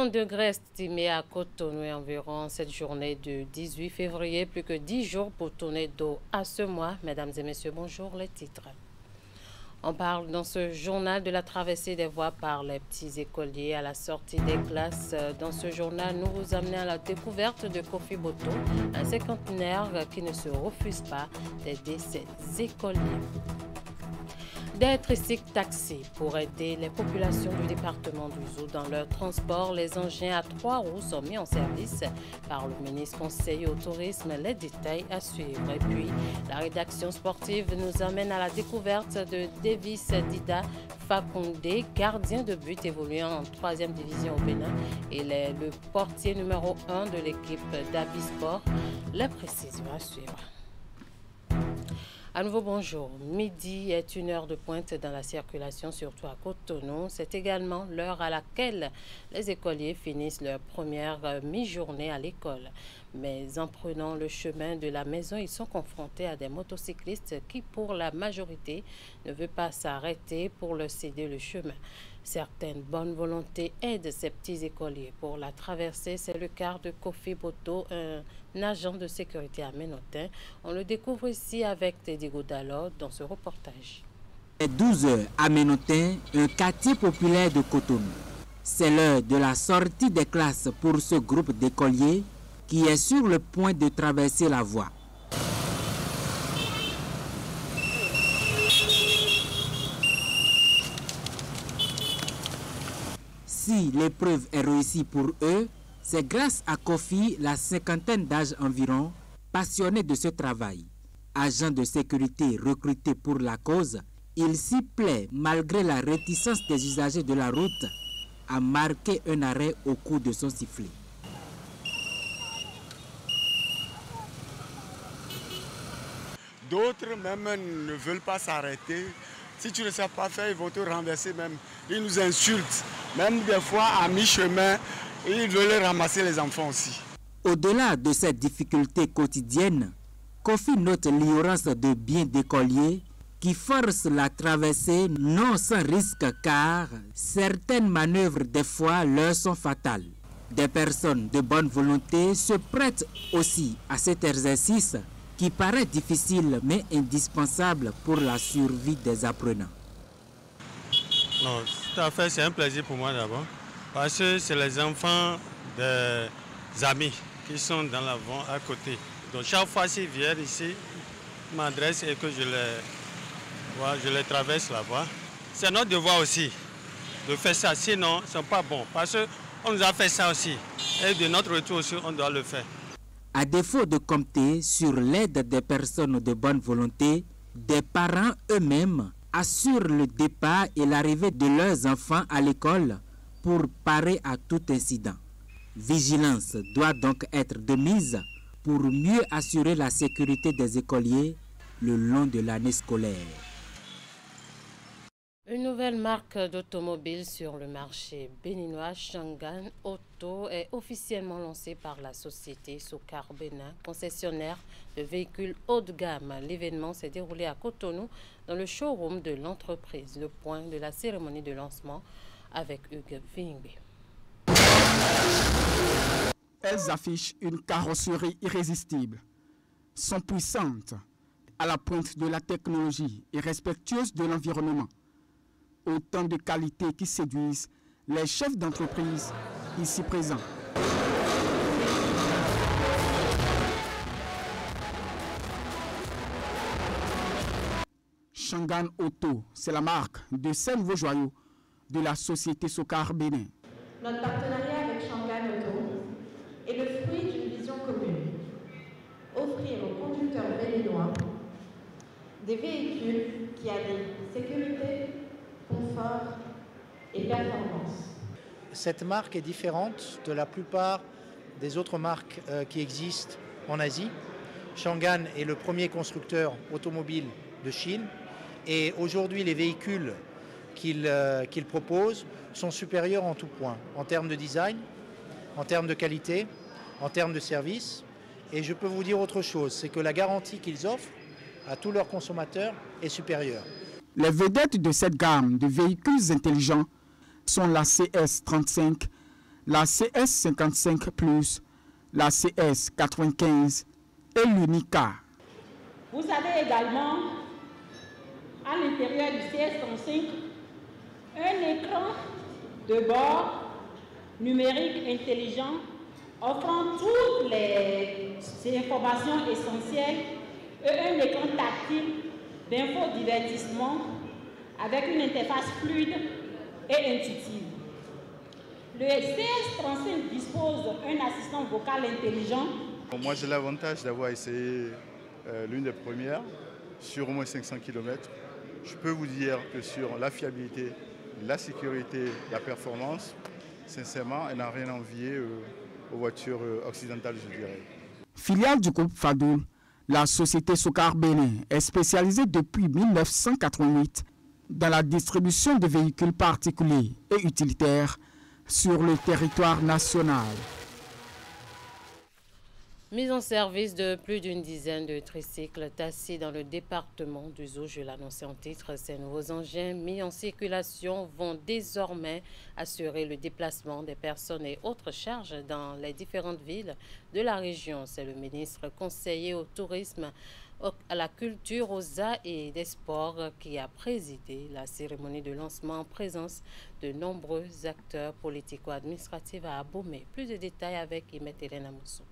30 degrés estimés à Cotonou et environ cette journée de 18 février. Plus que 10 jours pour tourner d'eau à ce mois. Mesdames et messieurs, bonjour, les titres. On parle dans ce journal de la traversée des voies par les petits écoliers à la sortie des classes. Dans ce journal, nous vous amenons à la découverte de Kofi Boto, un cinquantenaire qui ne se refuse pas d'aider ses écoliers. Des tricycles taxis pour aider les populations du département du Zou dans leur transport. Les engins à 3 roues sont mis en service par le ministre conseiller au tourisme. Les détails à suivre. Et puis, la rédaction sportive nous amène à la découverte de Davis Dida Fakoundé, gardien de but évoluant en 3e division au Bénin. Il est le portier numéro 1 de l'équipe d'Abisport. Les précisions à suivre. À nouveau, bonjour. Midi est une heure de pointe dans la circulation, surtout à Cotonou. C'est également l'heure à laquelle les écoliers finissent leur première mi-journée à l'école. Mais en prenant le chemin de la maison, ils sont confrontés à des motocyclistes qui, pour la majorité, ne veulent pas s'arrêter pour leur céder le chemin. Certaines bonnes volontés aident ces petits écoliers pour la traversée. C'est le cas de Kofi Boto, un agent de sécurité à Ménotin. On le découvre ici avec Teddy Godalor dans ce reportage. À 12h à Ménotin, un quartier populaire de Cotonou. C'est l'heure de la sortie des classes pour ce groupe d'écoliers qui est sur le point de traverser la voie. Si l'épreuve est réussie pour eux, c'est grâce à Kofi, la cinquantaine d'âge environ, passionné de ce travail. Agent de sécurité recruté pour la cause, il s'y plaît malgré la réticence des usagers de la route à marquer un arrêt au coup de son sifflet. D'autres même ne veulent pas s'arrêter. Si tu ne sais pas faire, ils vont te renverser même. Ils nous insultent. Même des fois, à mi-chemin, ils veulent ramasser les enfants aussi. Au-delà de cette difficulté quotidienne, Kofi note l'ignorance de bien d'écoliers qui forcent la traversée non sans risque car certaines manœuvres des fois leur sont fatales. Des personnes de bonne volonté se prêtent aussi à cet exercice qui paraît difficile mais indispensable pour la survie des apprenants. Non, tout à fait, c'est un plaisir pour moi d'abord, parce que c'est les enfants des amis qui sont dans l'avant à côté. Donc chaque fois qu'ils viennent ici, ils m'adressent et que je les traverse la voie. C'est notre devoir aussi de faire ça, sinon ce n'est pas bon, parce qu'on nous a fait ça aussi. Et de notre retour aussi, on doit le faire. À défaut de compter sur l'aide des personnes de bonne volonté, des parents eux-mêmes assurent le départ et l'arrivée de leurs enfants à l'école pour parer à tout incident. Vigilance doit donc être de mise pour mieux assurer la sécurité des écoliers le long de l'année scolaire. Une nouvelle marque d'automobile sur le marché béninois, Shangan Auto, est officiellement lancée par la société Sokar Bénin, concessionnaire de véhicules haut de gamme. L'événement s'est déroulé à Cotonou, dans le showroom de l'entreprise. Le point de la cérémonie de lancement avec Hugues Vingbe. Elles affichent une carrosserie irrésistible, sont puissantes, à la pointe de la technologie et respectueuses de l'environnement. Autant de qualités qui séduisent les chefs d'entreprise ici présents. Shangan Auto, c'est la marque de ces nouveaux joyaux de la société Sokar Bénin. Notre partenariat avec Shangan Auto est le fruit d'une vision commune. Offrir aux conducteurs béninois des véhicules qui allient sécurité, confort et performance. Cette marque est différente de la plupart des autres marques qui existent en Asie. Shangan est le premier constructeur automobile de Chine et aujourd'hui les véhicules qu'il propose sont supérieurs en tout point, en termes de design, en termes de qualité, en termes de service. Et je peux vous dire autre chose, c'est que la garantie qu'ils offrent à tous leurs consommateurs est supérieure. Les vedettes de cette gamme de véhicules intelligents sont la CS35, la CS55+, la CS95 et l'UNICA. Vous avez également, à l'intérieur du CS35, un écran de bord numérique intelligent offrant toutes les informations essentielles et un écran tactile d'infodivertissement avec une interface fluide et intuitive. Le CS35 dispose d'un assistant vocal intelligent. Moi, j'ai l'avantage d'avoir essayé l'une des premières sur au moins 500 km. Je peux vous dire que sur la fiabilité, la sécurité, la performance, sincèrement, elle n'a rien à envier aux voitures occidentales, je dirais. Filiale du groupe Fadoul, la société Socar Bénin est spécialisée depuis 1988 dans la distribution de véhicules particuliers et utilitaires sur le territoire national. Mise en service de plus d'une dizaine de tricycles taxis dans le département du Zou, je l'annonçais en titre. Ces nouveaux engins mis en circulation vont désormais assurer le déplacement des personnes et autres charges dans les différentes villes de la région. C'est le ministre conseiller au tourisme, à la culture, aux arts et des sports qui a présidé la cérémonie de lancement en présence de nombreux acteurs politico-administratifs à Abomey. Plus de détails avec Imet Hélène Amoussou.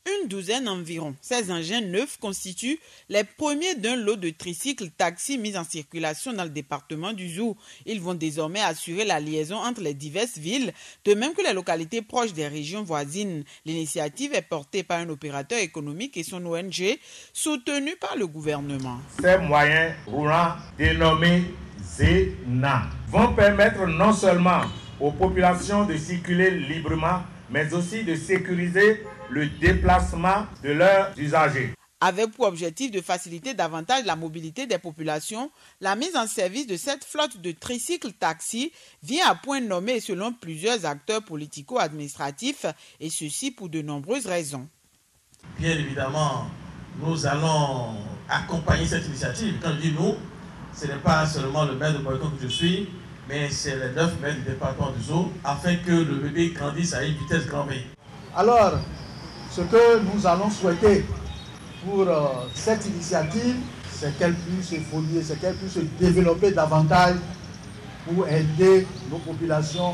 Une douzaine environ. Ces engins neufs constituent les premiers d'un lot de tricycles taxis mis en circulation dans le département du Zou. Ils vont désormais assurer la liaison entre les diverses villes, de même que les localités proches des régions voisines. L'initiative est portée par un opérateur économique et son ONG, soutenu par le gouvernement. Ces moyens roulants dénommés ZENA vont permettre non seulement aux populations de circuler librement, mais aussi de sécuriser le déplacement de leurs usagers. Avec pour objectif de faciliter davantage la mobilité des populations, la mise en service de cette flotte de tricycles taxis vient à point nommé selon plusieurs acteurs politico-administratifs, et ceci pour de nombreuses raisons. Bien évidemment, nous allons accompagner cette initiative. Quand je dis nous, ce n'est pas seulement le maire de Boycon que je suis, mais c'est les 9 maires du département du Zou, afin que le bébé grandisse à une vitesse grand V. Alors, ce que nous allons souhaiter pour cette initiative, c'est qu'elle puisse évoluer, c'est qu'elle puisse se développer davantage pour aider nos populations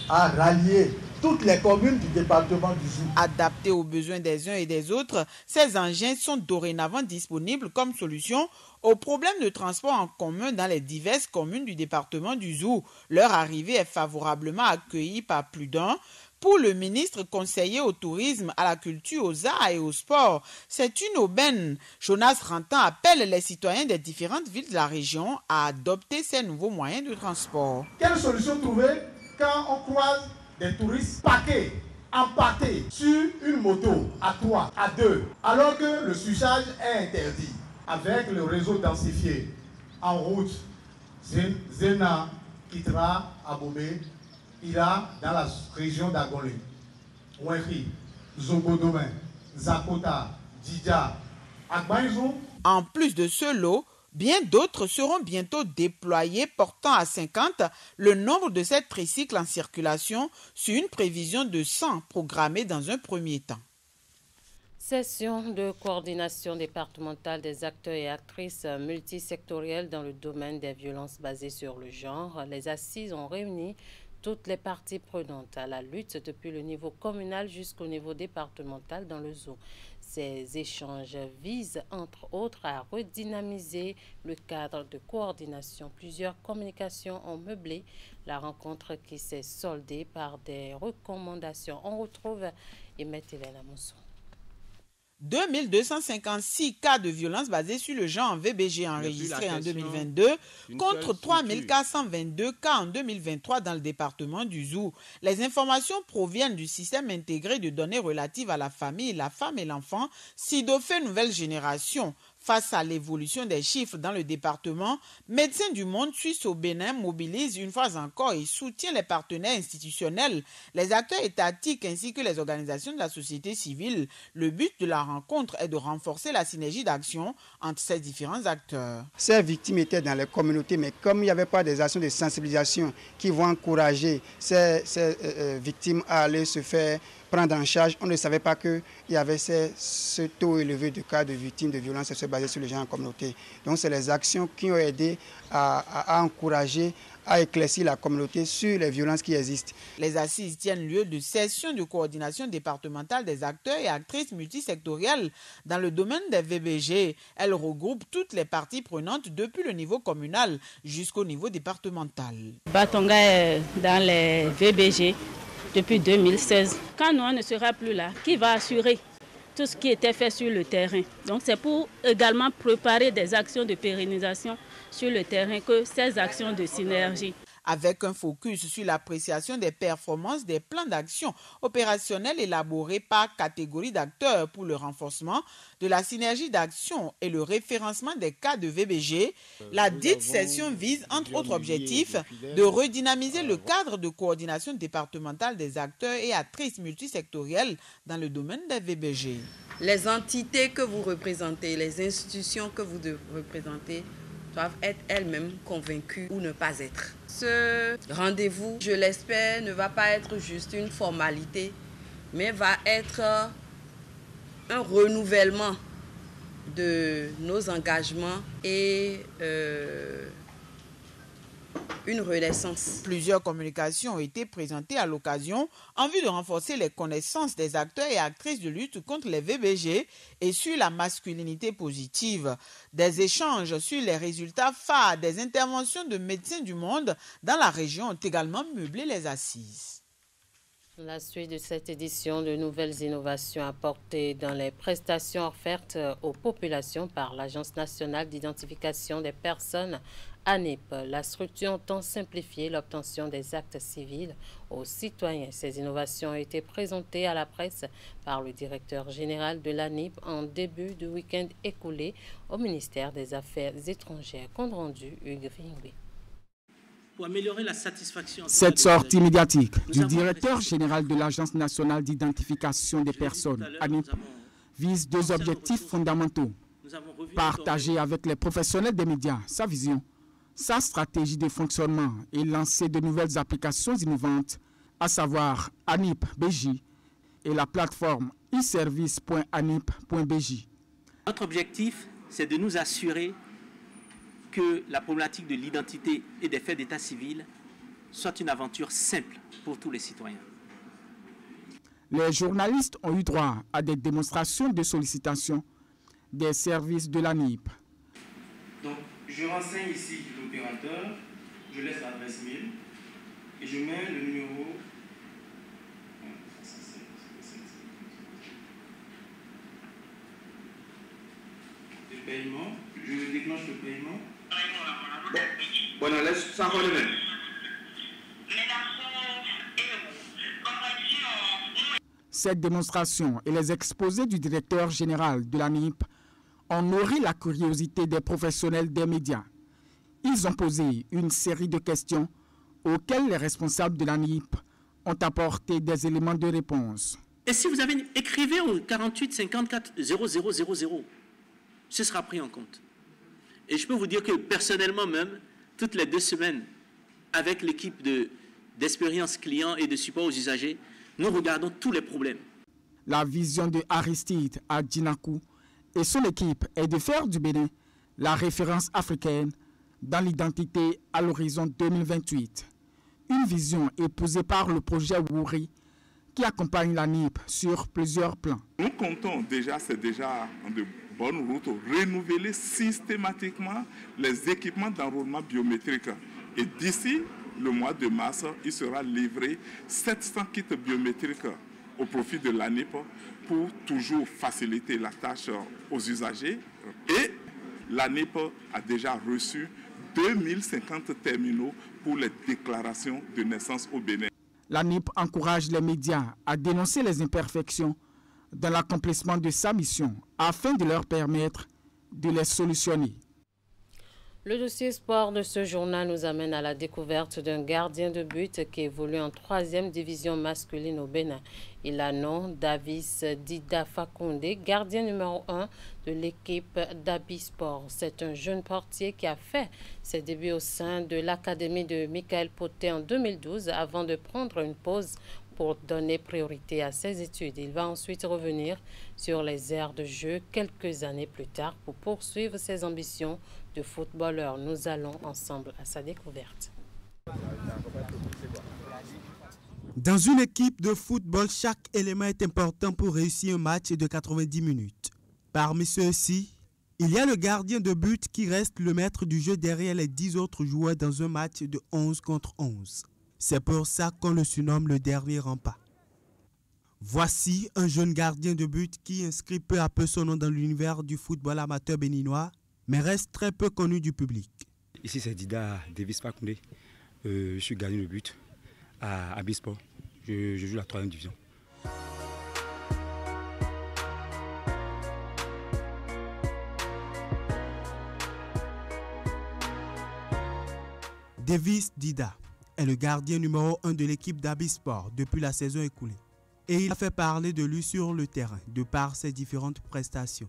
à rallier toutes les communes du département du Zou. Adaptés aux besoins des uns et des autres, ces engins sont dorénavant disponibles comme solution aux problèmes de transport en commun dans les diverses communes du département du Zou. Leur arrivée est favorablement accueillie par plus d'un. Pour le ministre conseiller au tourisme, à la culture, aux arts et au sport, c'est une aubaine. Jonas Rantan appelle les citoyens des différentes villes de la région à adopter ces nouveaux moyens de transport. Quelle solution trouver quand on croise des touristes paquets, empâtés sur une moto à 3, à 2, alors que le switchage est interdit? Avec le réseau densifié en route, Zena quittera Abomey, ira dans la région d'Agolé, Ouenri, Zogodomé, Zakota, Didja, Agbaïzou. En plus de ce lot, bien d'autres seront bientôt déployés, portant à 50 le nombre de ces tricycles en circulation sur une prévision de 100 programmée dans un premier temps. Session de coordination départementale des acteurs et actrices multisectoriels dans le domaine des violences basées sur le genre. Les assises ont réuni toutes les parties prenantes à la lutte depuis le niveau communal jusqu'au niveau départemental dans le Zou. Ces échanges visent entre autres à redynamiser le cadre de coordination. Plusieurs communications ont meublé la rencontre qui s'est soldée par des recommandations. On retrouve Emet Hélène Amoussou. 2256 cas de violence basés sur le genre en VBG enregistrés en 2022 contre 3422 cas en 2023 dans le département du Zou. Les informations proviennent du système intégré de données relatives à la famille, la femme et l'enfant, SIDOFE Nouvelle Génération. Face à l'évolution des chiffres dans le département, Médecins du Monde Suisse au Bénin mobilise une fois encore et soutient les partenaires institutionnels, les acteurs étatiques ainsi que les organisations de la société civile. Le but de la rencontre est de renforcer la synergie d'action entre ces différents acteurs. Ces victimes étaient dans les communautés, mais comme il n'y avait pas des actions de sensibilisation qui vont encourager ces victimes à aller se faire prendre en charge, on ne savait pas qu'il y avait ce taux élevé de cas de victimes de violences sexuelles basées sur les gens en communauté. Donc c'est les actions qui ont aidé à encourager, à éclaircir la communauté sur les violences qui existent. Les assises tiennent lieu de sessions de coordination départementale des acteurs et actrices multisectoriels dans le domaine des VBG. Elles regroupent toutes les parties prenantes depuis le niveau communal jusqu'au niveau départemental. Batonga est dans les VBG depuis 2016. Quand Noah ne sera plus là, qui va assurer tout ce qui était fait sur le terrain? Donc c'est pour également préparer des actions de pérennisation sur le terrain que ces actions de synergie. Avec un focus sur l'appréciation des performances des plans d'action opérationnels élaborés par catégorie d'acteurs pour le renforcement de la synergie d'action et le référencement des cas de VBG, la dite session vise, entre autres objectifs, de redynamiser le cadre de coordination départementale des acteurs et actrices multisectorielles dans le domaine des VBG. Les entités que vous représentez, les institutions que vous représentez, doivent être elles-mêmes convaincues ou ne pas être. Ce rendez-vous, je l'espère, ne va pas être juste une formalité, mais va être un renouvellement de nos engagements et une renaissance. Plusieurs communications ont été présentées à l'occasion en vue de renforcer les connaissances des acteurs et actrices de lutte contre les VBG et sur la masculinité positive. Des échanges sur les résultats phares des interventions de Médecins du Monde dans la région ont également meublé les assises. La suite de cette édition, de nouvelles innovations apportées dans les prestations offertes aux populations par l'Agence nationale d'identification des personnes ANIP. La structure entend simplifier l'obtention des actes civils aux citoyens. Ces innovations ont été présentées à la presse par le directeur général de l'ANIP en début du week-end écoulé au ministère des Affaires étrangères. Compte rendu, Hugues Ringwe. Pour améliorer la satisfaction. Cette sortie médiatique du directeur général de l'Agence nationale d'identification des personnes, ANIP, vise deux objectifs fondamentaux. Partager avec les professionnels des médias sa vision, sa stratégie de fonctionnement et lancer de nouvelles applications innovantes, à savoir ANIP BJ et la plateforme e-service.anip.bj. Notre objectif, c'est de nous assurer que la problématique de l'identité et des faits d'état civil soit une aventure simple pour tous les citoyens. Les journalistes ont eu droit à des démonstrations de sollicitation des services de l'ANIP. Donc, je renseigne ici l'opérateur, je laisse l'adresse mail et je mets le numéro de paiement. Je déclenche le paiement. Bueno, San Juan de Mel. Cette démonstration et les exposés du directeur général de l'ANIP ont nourri la curiosité des professionnels des médias. Ils ont posé une série de questions auxquelles les responsables de l'ANIP ont apporté des éléments de réponse. Et si vous avez écrivez au 48 54 0000, ce sera pris en compte. Et je peux vous dire que personnellement même, toutes les 2 semaines, avec l'équipe d'expérience client et de support aux usagers, nous regardons tous les problèmes. La vision de Aristide Adjinakou et son équipe est de faire du Bénin la référence africaine dans l'identité à l'horizon 2028. Une vision épousée par le projet Wouri qui accompagne l'ANIP sur plusieurs plans. Nous comptons déjà, c'est déjà de bonne route, renouveler systématiquement les équipements d'enrôlement biométrique. Et d'ici le mois de mars, il sera livré 700 kits biométriques au profit de l'ANIP pour toujours faciliter la tâche aux usagers. Et l'ANIP a déjà reçu 2050 terminaux pour les déclarations de naissance au Bénin. L'ANIP encourage les médias à dénoncer les imperfections dans l'accomplissement de sa mission afin de leur permettre de les solutionner. Le dossier sport de ce journal nous amène à la découverte d'un gardien de but qui évolue en 3e division masculine au Bénin. Il a nom Davis Dida Fakonde, gardien numéro 1 de l'équipe d'Abisport. C'est un jeune portier qui a fait ses débuts au sein de l'académie de Michael Poté en 2012 avant de prendre une pause pour donner priorité à ses études. Il va ensuite revenir sur les aires de jeu quelques années plus tard pour poursuivre ses ambitions de footballeur. Nous allons ensemble à sa découverte. Dans une équipe de football, chaque élément est important pour réussir un match de 90 minutes. Parmi ceux-ci, il y a le gardien de but qui reste le maître du jeu derrière les 10 autres joueurs dans un match de 11 contre 11. C'est pour ça qu'on le surnomme le dernier rempart. Voici un jeune gardien de but qui inscrit peu à peu son nom dans l'univers du football amateur béninois, mais reste très peu connu du public. Ici c'est Dida Davis Fakonde. Je suis gardien de but à Abisport. Je joue la 3e division. Davis Dida est le gardien numéro 1 de l'équipe d'Abisport depuis la saison écoulée. Et il a fait parler de lui sur le terrain de par ses différentes prestations.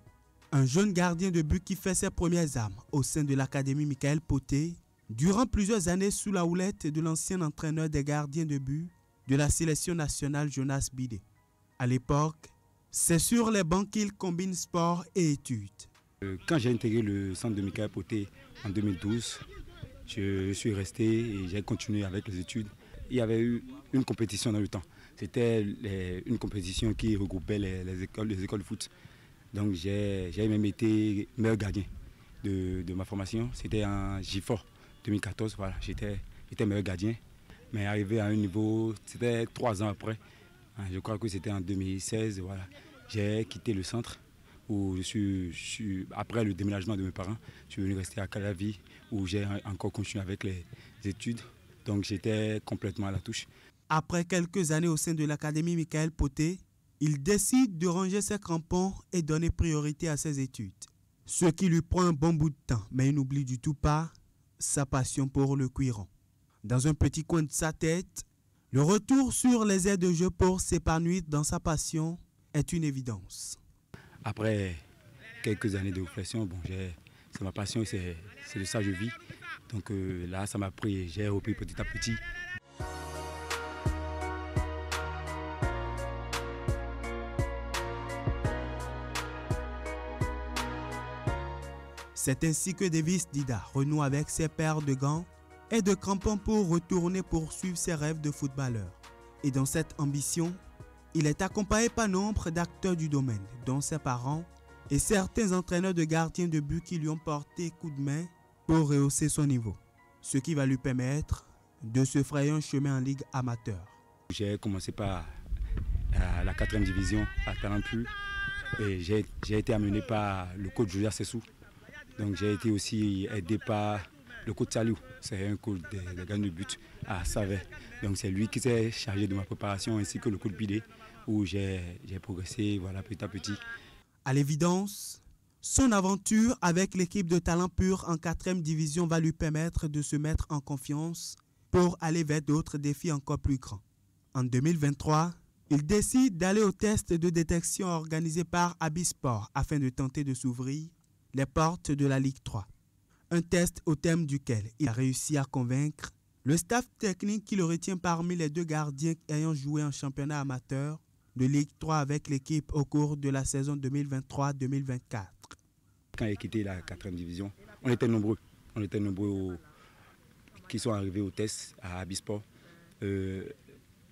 Un jeune gardien de but qui fait ses premières armes au sein de l'académie Michael Poté durant plusieurs années sous la houlette de l'ancien entraîneur des gardiens de but de la sélection nationale Jonas Bidé. À l'époque, c'est sur les bancs qu'il combine sport et études. Quand j'ai intégré le centre de Michael Poté en 2012, je suis resté et j'ai continué avec les études. Il y avait eu une compétition dans le temps. C'était une compétition qui regroupait les écoles de foot. Donc j'ai même été meilleur gardien de ma formation. C'était en J4 2014, voilà, j'étais meilleur gardien. Mais arrivé à un niveau, c'était 3 ans après, je crois que c'était en 2016, voilà, j'ai quitté le centre où après le déménagement de mes parents, je suis venu rester à Calavi où j'ai encore continué avec les études. Donc j'étais complètement à la touche. Après quelques années au sein de l'académie Michael Poté, il décide de ranger ses crampons et donner priorité à ses études. Ce qui lui prend un bon bout de temps, mais il n'oublie du tout pas sa passion pour le cuiron. Dans un petit coin de sa tête, le retour sur les aires de jeu pour s'épanouir dans sa passion est une évidence. Après quelques années de réflexion, c'est ma passion et c'est de ça que je vis. Donc là, ça m'a pris, j'ai repris petit à petit. C'est ainsi que Davis Dida renoue avec ses paires de gants et de crampons pour retourner poursuivre ses rêves de footballeur. Et dans cette ambition, il est accompagné par nombre d'acteurs du domaine, dont ses parents et certains entraîneurs de gardiens de but qui lui ont porté coup de main pour rehausser son niveau. Ce qui va lui permettre de se frayer un chemin en ligue amateur. J'ai commencé par la 4e division à Talampu et j'ai été amené par le coach Julia Sessou. Donc j'ai été aussi aidé par le coach Saliou, c'est un coach des gardiens de but à Savet. Donc c'est lui qui s'est chargé de ma préparation ainsi que le coach Bidé où j'ai progressé voilà, petit à petit. À l'évidence, son aventure avec l'équipe de Talent Pur en 4e division va lui permettre de se mettre en confiance pour aller vers d'autres défis encore plus grands. En 2023, il décide d'aller au test de détection organisé par Abisport afin de tenter de s'ouvrir les portes de la Ligue 3. Un test au terme duquel il a réussi à convaincre le staff technique qui le retient parmi les 2 gardiens ayant joué en championnat amateur de Ligue 3 avec l'équipe au cours de la saison 2023-2024. Quand j'ai quitté la 4e division, on était nombreux qui sont arrivés au test à Abisport.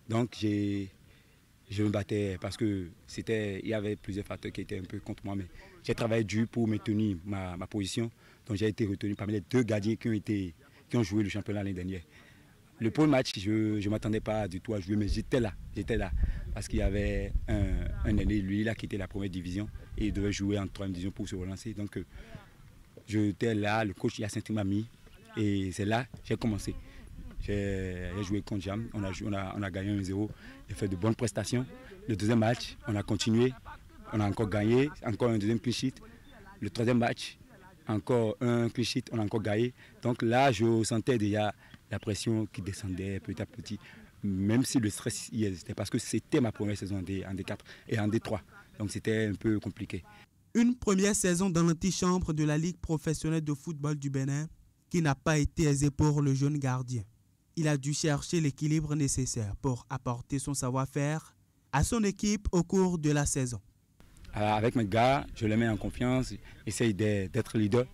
Donc je me battais parce que il y avait plusieurs facteurs qui étaient un peu contre moi, mais j'ai travaillé dur pour maintenir ma position. Donc j'ai été retenu parmi les 2 gardiens qui ont joué le championnat l'année dernière. Le premier match, je ne m'attendais pas du tout à jouer, mais j'étais là. Parce qu'il y avait un aîné, lui, là, qui était la 1re division, et il devait jouer en 3e division pour se relancer. Donc j'étais là, le coach Yacinthe m'a mis, et c'est là que j'ai commencé. J'ai joué contre Jam, on a gagné 1-0, j'ai fait de bonnes prestations. Le 2e match, on a continué, on a encore gagné, encore un 2e clean sheet. Le 3e match, encore un clean sheet, on a encore gagné. Donc là, je sentais déjà la pression qui descendait petit à petit, même si le stress y existait, parce que c'était ma première saison en D4 et en D3. Donc c'était un peu compliqué. Une première saison dans l'antichambre de la Ligue professionnelle de football du Bénin qui n'a pas été aisée pour le jeune gardien. Il a dû chercher l'équilibre nécessaire pour apporter son savoir-faire à son équipe au cours de la saison. Avec mes gars, je les mets en confiance, j'essaye d'être leader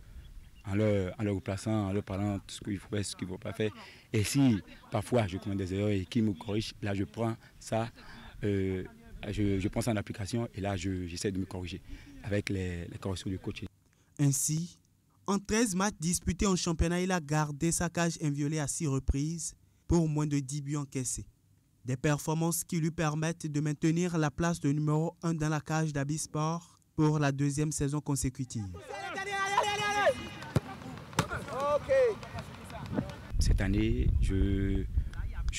en leur replaçant, en leur parlant tout ce qu'il faut faire, ce qu'il ne faut pas faire. Et si parfois je commets des erreurs et qu'ils me corrigent, là je prends ça, je prends ça en application et là j'essaie de me corriger avec les corrections du coach. Ainsi, en 13 matchs disputés en championnat, il a gardé sa cage inviolée à 6 reprises pour moins de 10 buts encaissés. Des performances qui lui permettent de maintenir la place de numéro 1 dans la cage d'Abisport pour la 2e saison consécutive. Cette année, je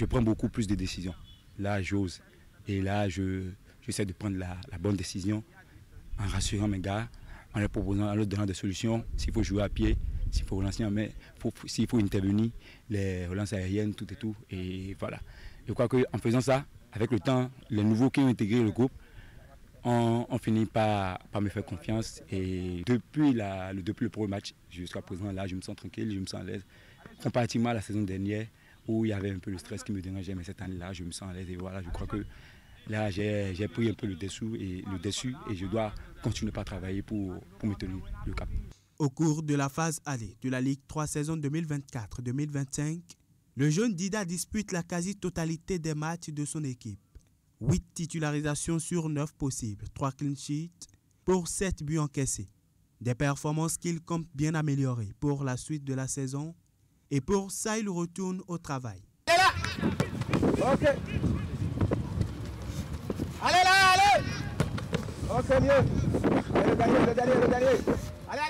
prends beaucoup plus de décisions. Là, j'ose. Et là, j'essaie de prendre la bonne décision en rassurant mes gars, en leur proposant, en leur donnant des solutions. S'il faut jouer à pied, s'il faut relancer en main, s'il faut intervenir, les relances aériennes, tout et tout. Et voilà. Je crois qu'en faisant ça, avec le temps, les nouveaux qui ont intégré le groupe, on finit par me faire confiance. Et depuis le premier match jusqu'à présent, là, je me sens tranquille, je me sens à l'aise. Comparativement à la saison dernière, où il y avait un peu le stress qui me dérangeait, mais cette année-là, je me sens à l'aise. Et voilà, je crois que là, j'ai pris un peu le dessus et je dois continuer par travailler pour me tenir le cap. Au cours de la phase aller de la Ligue 3 saison 2024-2025, le jeune Dida dispute la quasi-totalité des matchs de son équipe. 8 titularisations sur 9 possibles, 3 clean sheets pour 7 buts encaissés. Des performances qu'il compte bien améliorer pour la suite de la saison. Et pour ça, il retourne au travail. Ok. Allez là, allez. Ok, mieux. Le dernier. Allez.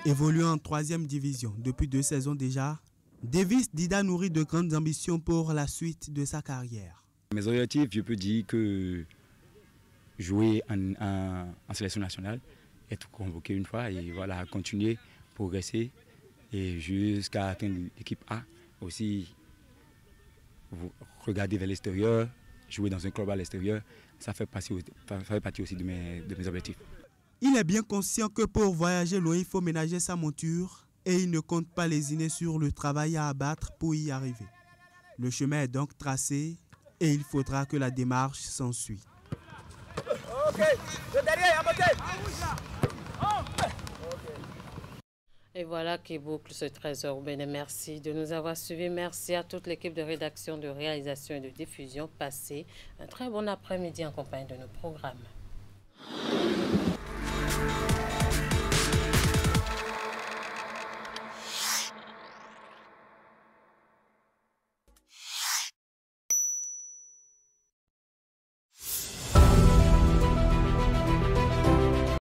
Évoluant en 3e division depuis 2 saisons déjà, Davis Dida nourrit de grandes ambitions pour la suite de sa carrière. Mes objectifs, je peux dire que jouer en sélection nationale, être convoqué une fois et voilà, continuer, progresser et jusqu'à atteindre l'équipe A. Aussi, regarder vers l'extérieur, jouer dans un club à l'extérieur, ça fait partie aussi de mes objectifs. Il est bien conscient que pour voyager loin, il faut ménager sa monture et il ne compte pas lésiner sur le travail à abattre pour y arriver. Le chemin est donc tracé et il faudra que la démarche s'ensuit. Ok, le dernier, à monter. Et voilà qui boucle ce trésor bénin. Merci de nous avoir suivis. Merci à toute l'équipe de rédaction, de réalisation et de diffusion. Passez un très bon après-midi en compagnie de nos programmes.